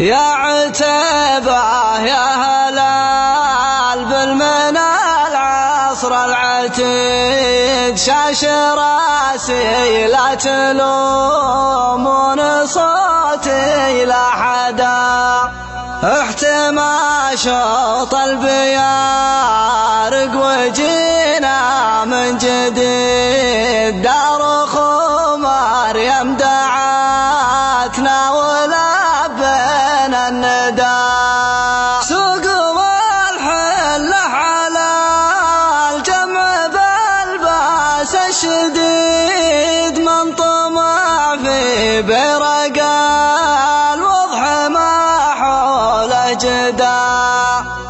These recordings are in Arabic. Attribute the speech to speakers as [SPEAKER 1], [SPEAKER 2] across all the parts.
[SPEAKER 1] يا عتيبة يا هلال بالمنى العصر العتيد، شاش راسي لا تلومون صوتي لا حدا، احتمى شوط البيارق وجينا من جديد، دار اخو مريم دعاتنا ولبينا النداء، سوق والحله على الجمع بالباس الشديد، من طمع في برقال وضح ما حوله جدا،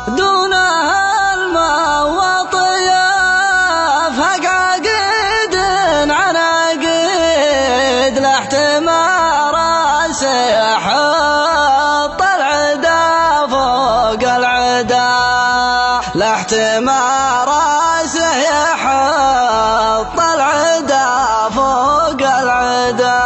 [SPEAKER 1] دونها الماء وطياف حق عقيد عن عقيد، لا احتمال راسي يحط العدا فوق العدا، لا احتمال راسي يحط العدا فوق العدا.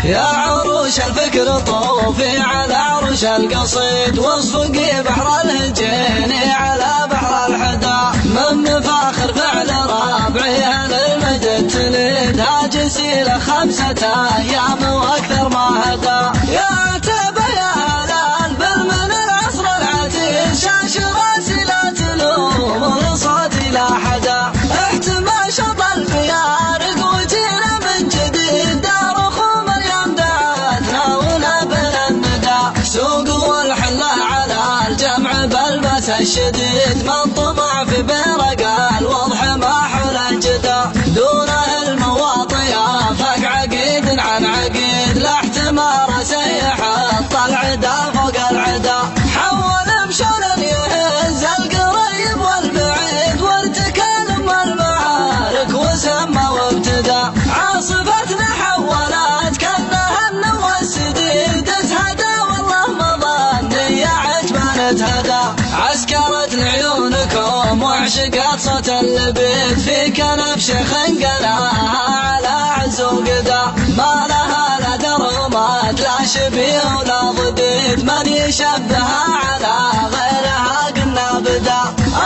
[SPEAKER 1] يا عروش الفكر طوفي على عرش القصيد، واصفقي بحر الهجيني على بحر الحدا، من مفاخر فعل رابعي اهل المجد تليد، هاجسي له 5 أيام واكثر ما هدا. يا عتيبة يا هلال بالمن العصر العتيد، شاش راسي لا تلوم صوتي لا حدا، احتمى شط البيارق وجينا من جديد، دار اخو مريم دعاتنا ولبنا النداء، سوق والحله على الجمع بالباس الشديد، من طمع في برقال وضح ما حول الجدا، دونه المواطيا فوق عقيد عن عقيد، لا احتمال راسي يحط العدا فوق العدا، حول مشون يهز القريب والبعيد، وارتكل المعارك وسمى وابتدى، عاصفتنا حولت كانها النوى السديد، اتهدى والله مظني عجبان اتهدى، عسكرت لعيونكم وعشقت صوت اللبيد، في كنف خنقناها على عز وقدا، ما لها لا درمات لا شبيه ولا ضديد، من يشبهها على غيرها قلنا بدا،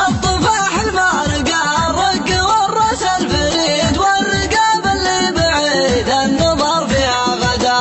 [SPEAKER 1] الطفاح المارقة الرق والرس الفريد، والرقاب اللي بعيد النظر فيها غدا،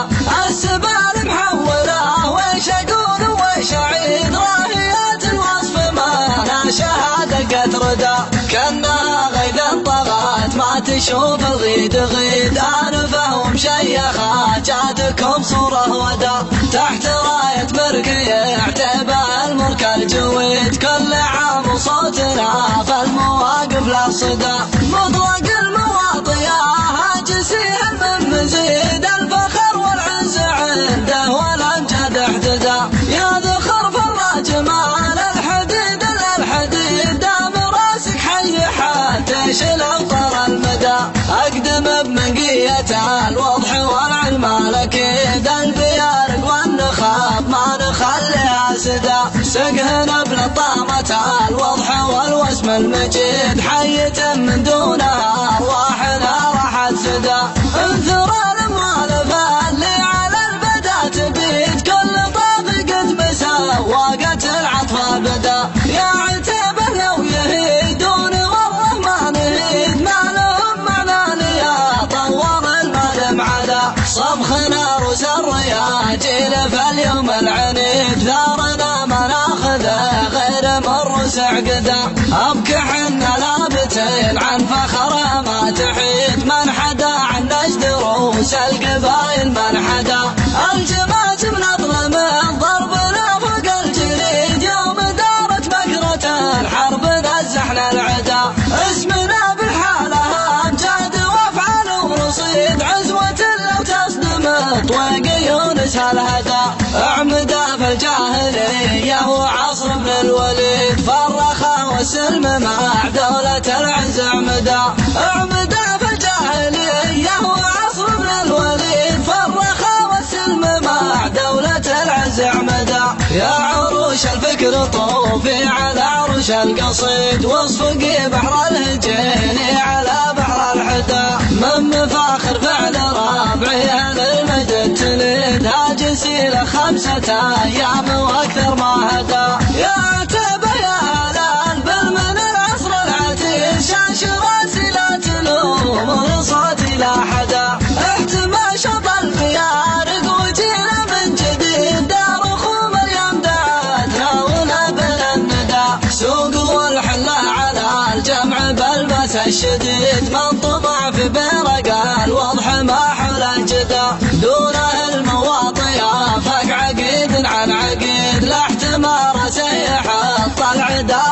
[SPEAKER 1] السبال محولة ويش اقول ويش اعيد، راهيات الوصف ما لا شهادة قد ردا، كانها غيد طغات ما تشوف الغيد غيد، انفه ومشيخات جاتكم صورة ودا، تحت راية مركي عتيبة الملك الجويد، كل عام وصوتنا فالمواقف لا صدى، مطلق المواطيا هاجسيها من مزيد، الفخر والعز عنده والامجاد احتدى، يا ذخر فراج مال الحديد للحديد، دام راسك حي حتى شلو طر المدى، اقدم بمنقية الوضح والعلم الاكيد، البيارق والنخاب ما نخليها سدا، سقهنا بلطامة الوضح والوسم المجيد، حية من دونها ارواحنا راحت سدا، انثر المؤلفة اللي على البدا تبيد، كل طابق مسوقت العطف بدا، يا عتيبة لو يهيدون والله ما نهيد، ما لهم معنى يا طور المال معدا، صبخنا روس الرياجيل فاليوم العنيد، ثارنا ما ناخذه غير من روس عقدا، ابكحنا لابتين عن فخره ما تحيد، من حدا عن نجد روس القبايل من حدا، الجماعة من اظلم ضربنا فوق الجليد، يوم دارت مكرة الحرب نزحنا العدا، اسمنا بالحالة امجاد وافعال ورصيد، عزوة لو تصدم طويق يونس الهدى، اعمدا في الجاهلية وعصر ابن الوليد، فرخا والسلم مع دولة العز اعمدا، اعمدا في الجاهلية وعصر ابن الوليد، فرخا والسلم مع دولة العز اعمدا، يا عروش الفكر طوفي على عرش القصيد، واصفقي بحر الهجيني على بحر الحدا، من مفاخر فعل رابعي اهل المجد تليد، 5 أيام واكثر ما هدى. يا عتبة يا هلال بالمن العصر العتيد، شاش راسي لا تلوم صوتي لا حدا. احتمى شط الفيارق وجينا من جديد، دار اخو مريم دعتنا ونبل الندى. سوق والحلة على الجمع بالبس الشديد، من طمع في برقال واضح ما حول جدا. دونه المواطية فق عقيد عن عقيد، لا احتمار سيح الطلع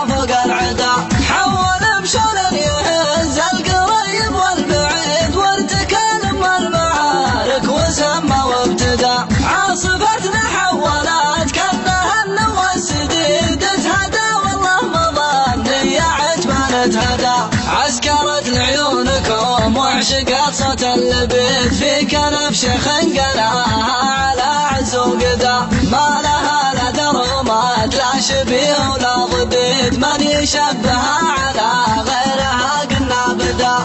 [SPEAKER 1] فوق العدا. حول بشول يهز القريب والبعيد، وارتكلم المعارك وسمى وابتدى. عاصفتنا حولت كانها النوى السديد، تهدى والله مظني يا عجبان تهدى. عسكرت لعيونكم وعشقت صوت اللبيد، في كنف شيخ انقلاها على عز وقدا. ما لها لا درمات لا شبيه ولا ضبيد، من يشبهها على غيرها قلنا بدا.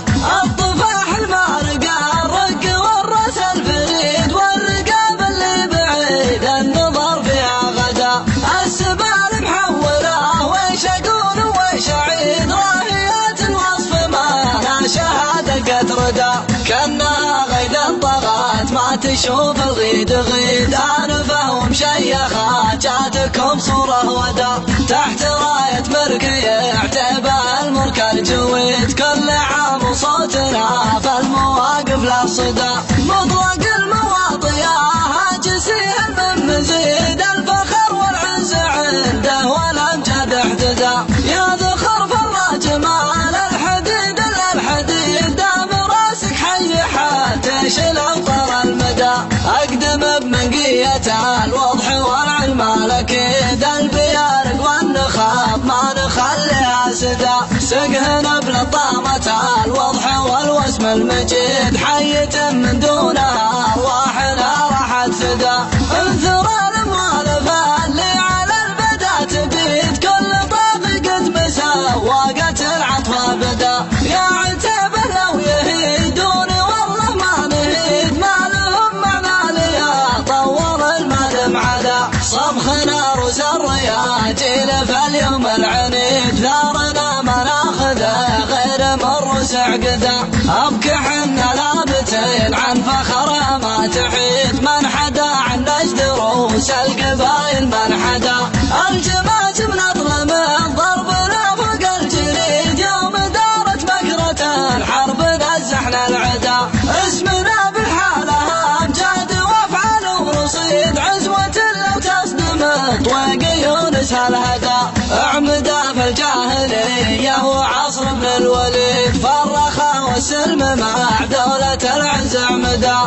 [SPEAKER 1] الطفاح المارقة الرق والرأس الفريد، والرقاب اللي بعيد النظر فيها غدا. السبال محولة ويش اقول ويش اعيد، راهيات الوصف ما لا شهادة قد ردا. كانها غيد طغات ما تشوف الغيد غيد، انفه ومشيخة جاتكم صورة ودا. تحت راية مركي عتبة المرك الجويد، كل عام وصوتنا في المواقف لا صدى. مطلق المواطية هاجسيه من مزيد، الفخر والعز عنده والامجاد احتدى. يا ذخر فراج مال الحديد للحديد، دام راسك حي حتى شلو طال المدى. اقدم بمنقية الوضح والعلم الاكيد، البيارق والنخاط ما نخليها سدى. سقهنا بلطامة الوضح والوسم المجيد، حية من دونها ارواحنا راحت فدا. انثر المؤلفة اللي على البدا تبيد، كل طاق قد مسوقت العطف بدا. يا عتبة لو يهيدوني والله ما نهيد، ما لهم معنى لي طول المدم عدا. صبخنا روس الرياجيل في اليوم العنيد، ثارنا ما ناخذه غير من روس عقده. ابكي حنا لابتين عن فخرها ما تحيد، من حدا عن نجد روس القبايل من حدا. الجماجم نظلم ضربنا فوق الجليد، يوم دارت مكرة الحرب نزحنا العدا. اسمنا بالحالة امجاد وافعال ورصيد، عزوة لو تصدم طويق يونس الهدى. اعمدا في الجاهلية وعصر ابن الوليد، فالرخاء والسلم مع دولة العز اعمدا.